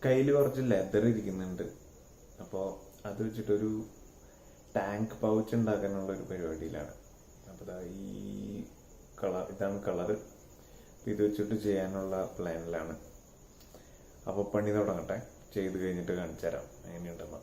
കയ്യിൽ കുറച്ച് ലെതർ ഇരിക്കുന്നുണ്ട്. അപ്പോൾ അത് വെച്ചിട്ടൊരു ടാങ്ക് പൗച്ച് ഉണ്ടാക്കാനുള്ള ഒരു പരിപാടിയിലാണ്. അപ്പോൾ ഇതാണ് കളറ്. ഇത് വെച്ചിട്ട് ചെയ്യാനുള്ള പ്ലാനിലാണ്. അപ്പോൾ പണി തുടങ്ങട്ടെ. ചെയ്ത് കഴിഞ്ഞിട്ട് കാണിച്ചു തരാം എങ്ങനെയുണ്ടെന്ന്.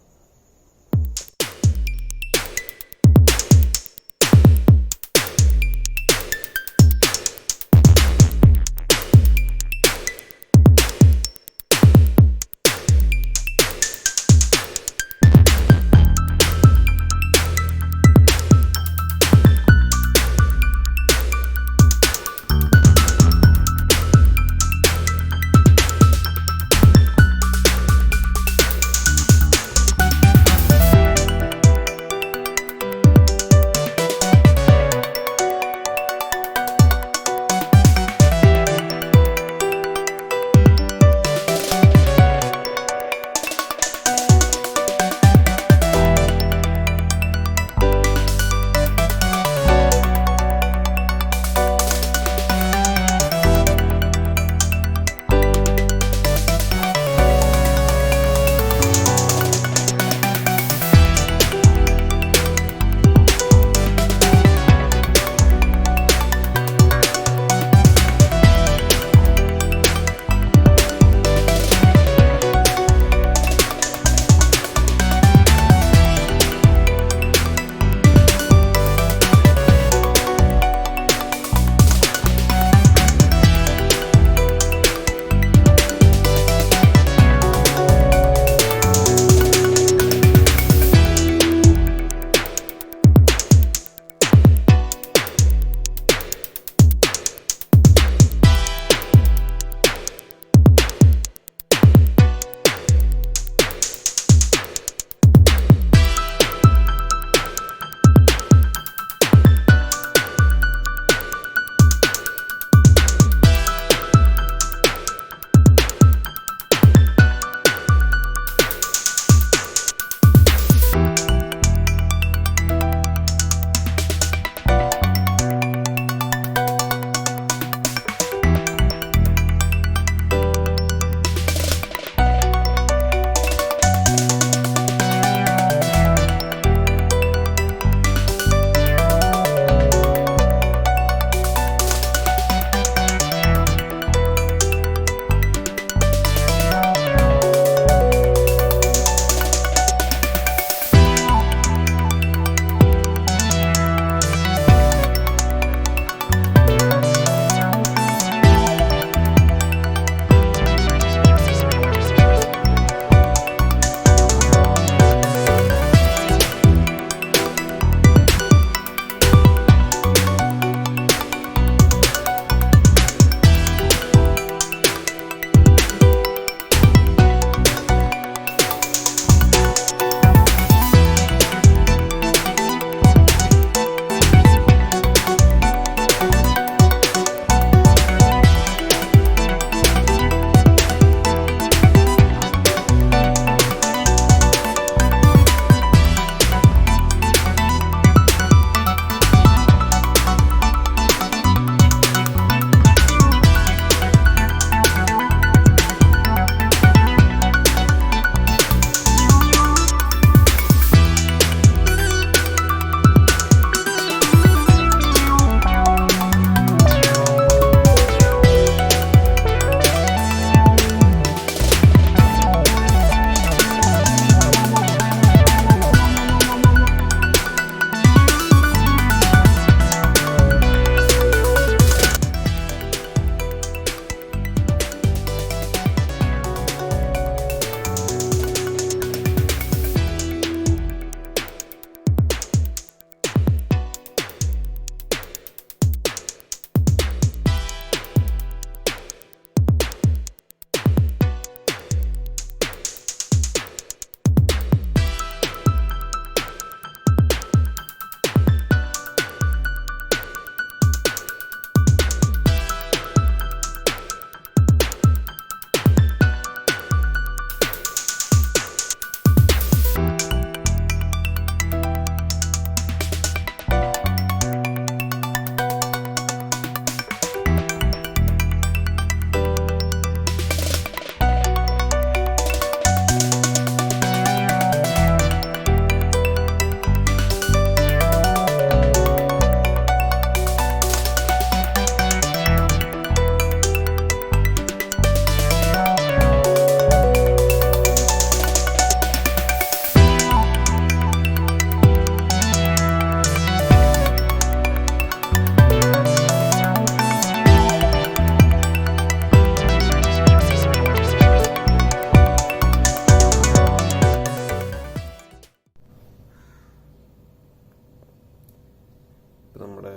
നമ്മുടെ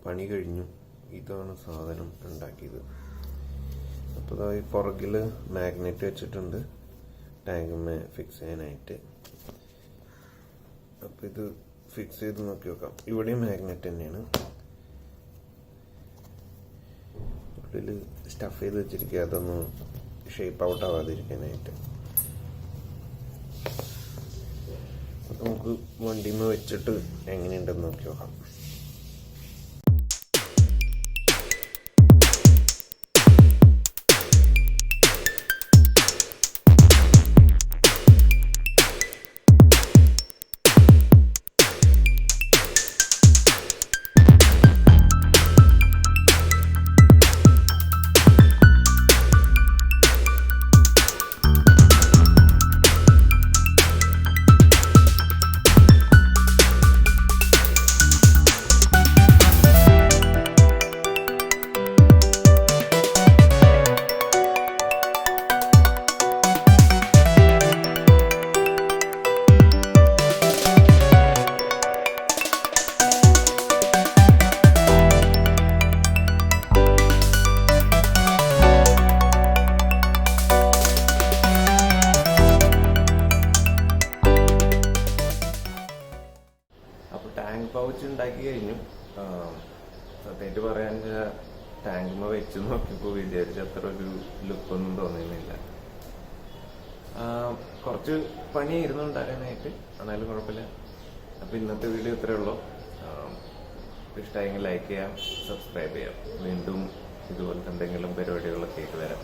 പണി കഴിഞ്ഞു. ഇതാണ് സാധനം ഉണ്ടാക്കിയത്. അപ്പോൾ ഈ പുറകിൽ മാഗ്നറ്റ് വെച്ചിട്ടുണ്ട് ടാങ്കുമേ ഫിക്സ് ചെയ്യാനായിട്ട്. അപ്പോൾ ഇത് ഫിക്സ് ചെയ്ത് നോക്കി നോക്കാം. ഇവിടെയും മാഗ്നറ്റ് തന്നെയാണ്. ഉള്ളിൽ സ്റ്റഫ് ചെയ്ത് വെച്ചിരിക്കുക, അതൊന്ന് ഷേപ്പ് ഔട്ട് ആവാതിരിക്കാനായിട്ട്. നമുക്ക് വണ്ടിമേ വെച്ചിട്ട് എങ്ങനെയുണ്ടെന്ന് നോക്കി നോക്കാം. ടാങ്ക് പൗച്ച് ഉണ്ടാക്കി കഴിഞ്ഞു. സത്യമായിട്ട് പറയാൻ ടാങ്കുമ്മ വെച്ച് നോക്കിയപ്പോൾ വിചാരിച്ച അത്ര ഒരു ലുക്കൊന്നും തോന്നുന്നില്ല. കുറച്ച് പണിയായിരുന്നു ഉണ്ടാക്കാനായിട്ട്, എന്നാലും കുഴപ്പമില്ല. അപ്പോൾ ഇന്നത്തെ വീഡിയോ ഇത്രയേ ഉള്ളൂ. ഇഷ്ടമായെങ്കിൽ ലൈക്ക് ചെയ്യാം, സബ്സ്ക്രൈബ് ചെയ്യാം. വീണ്ടും ഇതുപോലത്തെ എന്തെങ്കിലും പരിപാടികളൊക്കെ ആയിട്ട് വരാം.